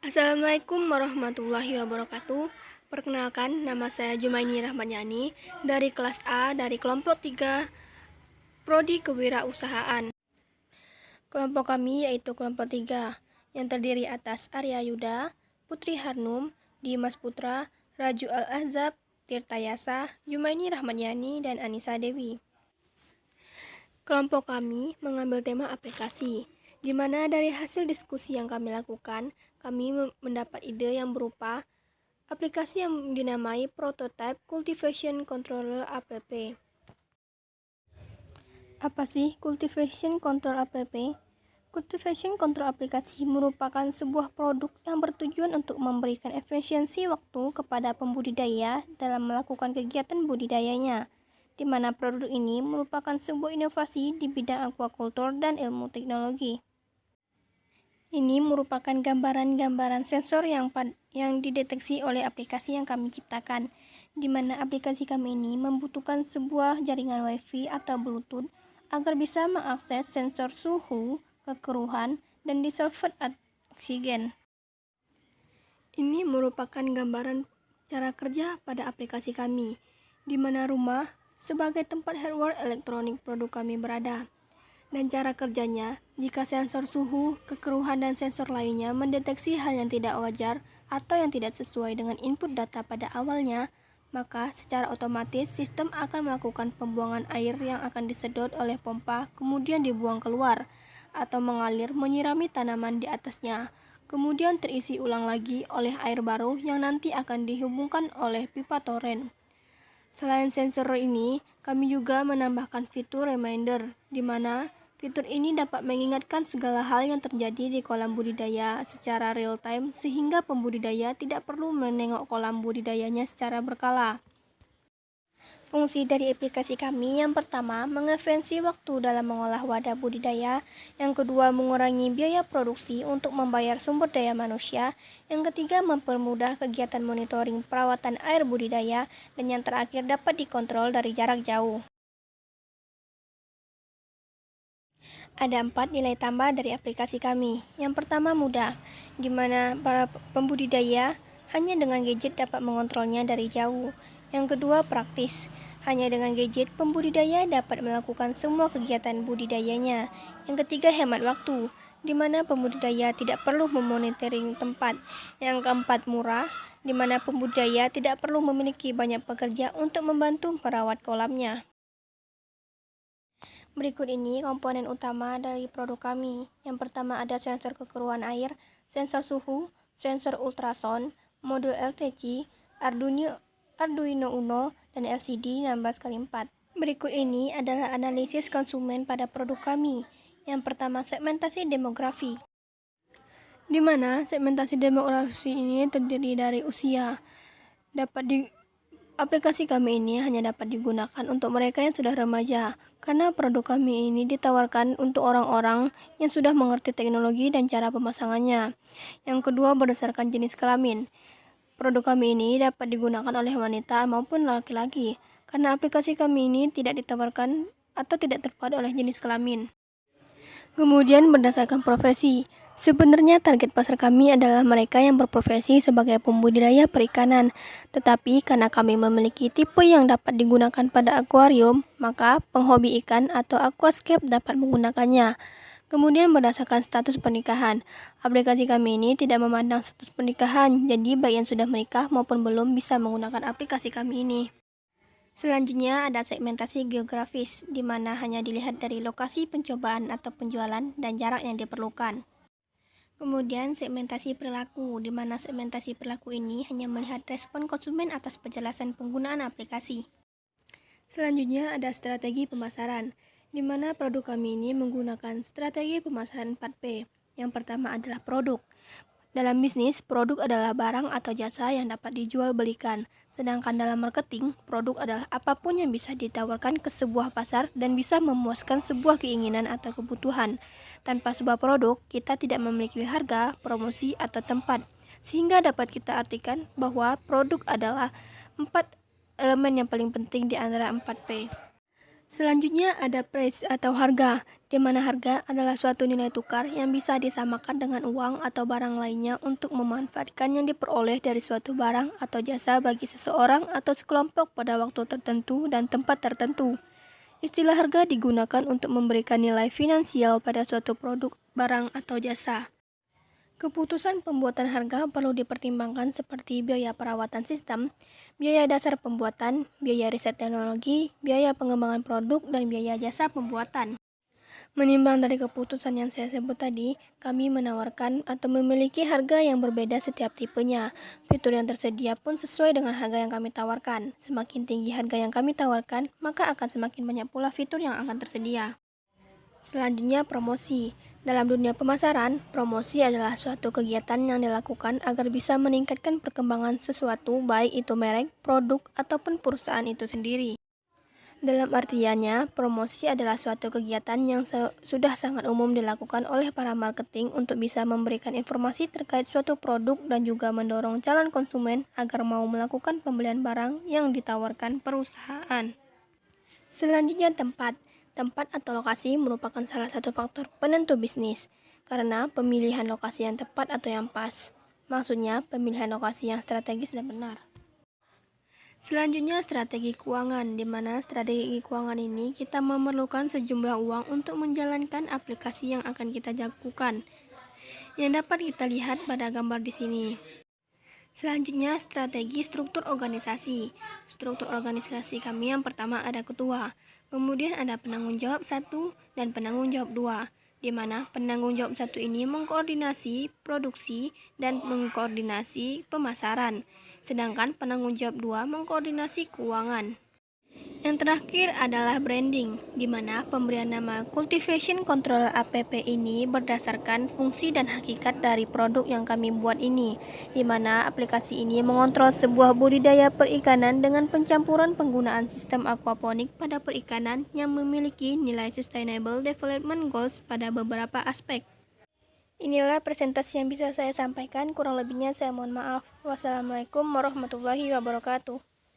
Assalamualaikum warahmatullahi wabarakatuh. Perkenalkan, nama saya Jumaini Rahmanyani dari kelas A dari kelompok 3 Prodi Kewirausahaan. Kelompok kami yaitu kelompok 3 yang terdiri atas Arya Yuda, Putri Harnum, Dimas Putra, Raju Al-Ahzab, Tirta Yasa, Jumaini Rahmanyani, dan Anissa Dewi. Kelompok kami mengambil tema aplikasi, di mana dari hasil diskusi yang kami lakukan, kami mendapat ide yang berupa aplikasi yang dinamai Prototype Cultivation Controller app. Apa sih Cultivation Control app? Cultivation Control aplikasi merupakan sebuah produk yang bertujuan untuk memberikan efisiensi waktu kepada pembudidaya dalam melakukan kegiatan budidayanya, di mana produk ini merupakan sebuah inovasi di bidang aquaculture dan ilmu teknologi. Ini merupakan gambaran-gambaran sensor yang dideteksi oleh aplikasi yang kami ciptakan, di mana aplikasi kami ini membutuhkan sebuah jaringan Wi-Fi atau Bluetooth agar bisa mengakses sensor suhu, kekeruhan, dan disolvent oksigen. Ini merupakan gambaran cara kerja pada aplikasi kami, di mana rumah sebagai tempat hardware elektronik produk kami berada. Dan cara kerjanya, jika sensor suhu, kekeruhan, dan sensor lainnya mendeteksi hal yang tidak wajar atau yang tidak sesuai dengan input data pada awalnya, maka secara otomatis sistem akan melakukan pembuangan air yang akan disedot oleh pompa kemudian dibuang keluar atau mengalir menyirami tanaman di atasnya, kemudian terisi ulang lagi oleh air baru yang nanti akan dihubungkan oleh pipa toren. Selain sensor ini, kami juga menambahkan fitur reminder, di mana fitur ini dapat mengingatkan segala hal yang terjadi di kolam budidaya secara real time sehingga pembudidaya tidak perlu menengok kolam budidayanya secara berkala. Fungsi dari aplikasi kami yang pertama, mengefisiensi waktu dalam mengolah wadah budidaya, yang kedua, mengurangi biaya produksi untuk membayar sumber daya manusia, yang ketiga, mempermudah kegiatan monitoring perawatan air budidaya, dan yang terakhir, dapat dikontrol dari jarak jauh. Ada 4 nilai tambah dari aplikasi kami. Yang pertama, mudah, di mana para pembudidaya hanya dengan gadget dapat mengontrolnya dari jauh. Yang kedua, praktis. Hanya dengan gadget, pembudidaya dapat melakukan semua kegiatan budidayanya. Yang ketiga, hemat waktu, di mana pembudidaya tidak perlu memonitoring tempat. Yang keempat, murah, di mana pembudidaya tidak perlu memiliki banyak pekerja untuk membantu merawat kolamnya. Berikut ini komponen utama dari produk kami. Yang pertama ada sensor kekeruhan air, sensor suhu, sensor ultrasound, modul LTC, Arduino Uno, dan LCD 16x4. Berikut ini adalah analisis konsumen pada produk kami. Yang pertama, segmentasi demografi, di mana segmentasi demografi ini terdiri dari usia. Aplikasi kami ini hanya dapat digunakan untuk mereka yang sudah remaja, karena produk kami ini ditawarkan untuk orang-orang yang sudah mengerti teknologi dan cara pemasangannya. Yang kedua, berdasarkan jenis kelamin. Produk kami ini dapat digunakan oleh wanita maupun laki-laki, karena aplikasi kami ini tidak ditawarkan atau tidak terpaut oleh jenis kelamin. Kemudian berdasarkan profesi. Sebenarnya target pasar kami adalah mereka yang berprofesi sebagai pembudidaya perikanan, tetapi karena kami memiliki tipe yang dapat digunakan pada akuarium, maka penghobi ikan atau aquascape dapat menggunakannya. Kemudian berdasarkan status pernikahan. Aplikasi kami ini tidak memandang status pernikahan, jadi baik yang sudah menikah maupun belum bisa menggunakan aplikasi kami ini. Selanjutnya ada segmentasi geografis, di mana hanya dilihat dari lokasi pencobaan atau penjualan dan jarak yang diperlukan. Kemudian segmentasi perilaku, di mana segmentasi perilaku ini hanya melihat respon konsumen atas penjelasan penggunaan aplikasi. Selanjutnya ada strategi pemasaran, di mana produk kami ini menggunakan strategi pemasaran 4P. Yang pertama adalah produk. Dalam bisnis, produk adalah barang atau jasa yang dapat dijual belikan. Sedangkan dalam marketing, produk adalah apapun yang bisa ditawarkan ke sebuah pasar dan bisa memuaskan sebuah keinginan atau kebutuhan. Tanpa sebuah produk, kita tidak memiliki harga, promosi, atau tempat. Sehingga dapat kita artikan bahwa produk adalah 4 elemen yang paling penting di antara 4P. Selanjutnya ada price atau harga, di mana harga adalah suatu nilai tukar yang bisa disamakan dengan uang atau barang lainnya untuk memanfaatkan yang diperoleh dari suatu barang atau jasa bagi seseorang atau sekelompok pada waktu tertentu dan tempat tertentu. Istilah harga digunakan untuk memberikan nilai finansial pada suatu produk, barang, atau jasa. Keputusan pembuatan harga perlu dipertimbangkan seperti biaya perawatan sistem, biaya dasar pembuatan, biaya riset teknologi, biaya pengembangan produk, dan biaya jasa pembuatan. Menimbang dari keputusan yang saya sebut tadi, kami menawarkan atau memiliki harga yang berbeda setiap tipenya. Fitur yang tersedia pun sesuai dengan harga yang kami tawarkan. Semakin tinggi harga yang kami tawarkan, maka akan semakin banyak pula fitur yang akan tersedia. Selanjutnya, promosi. Dalam dunia pemasaran, promosi adalah suatu kegiatan yang dilakukan agar bisa meningkatkan perkembangan sesuatu, baik itu merek, produk, ataupun perusahaan itu sendiri. Dalam artiannya, promosi adalah suatu kegiatan yang sudah sangat umum dilakukan oleh para marketing untuk bisa memberikan informasi terkait suatu produk dan juga mendorong calon konsumen agar mau melakukan pembelian barang yang ditawarkan perusahaan. Selanjutnya, tempat. Tempat atau lokasi merupakan salah satu faktor penentu bisnis, karena pemilihan lokasi yang tepat atau yang pas. Maksudnya, pemilihan lokasi yang strategis dan benar. Selanjutnya, strategi keuangan, di mana strategi keuangan ini kita memerlukan sejumlah uang untuk menjalankan aplikasi yang akan kita lakukan, yang dapat kita lihat pada gambar di sini. Selanjutnya, strategi struktur organisasi. Struktur organisasi kami yang pertama ada ketua, kemudian ada penanggung jawab 1 dan penanggung jawab 2, di mana penanggung jawab 1 ini mengkoordinasi produksi dan mengkoordinasi pemasaran, sedangkan penanggung jawab 2 mengkoordinasi keuangan. Yang terakhir adalah branding, di mana pemberian nama Cultivation Controller app ini berdasarkan fungsi dan hakikat dari produk yang kami buat ini, di mana aplikasi ini mengontrol sebuah budidaya perikanan dengan pencampuran penggunaan sistem aquaponik pada perikanan yang memiliki nilai Sustainable Development Goals pada beberapa aspek. Inilah presentasi yang bisa saya sampaikan, kurang lebihnya saya mohon maaf. Wassalamualaikum warahmatullahi wabarakatuh.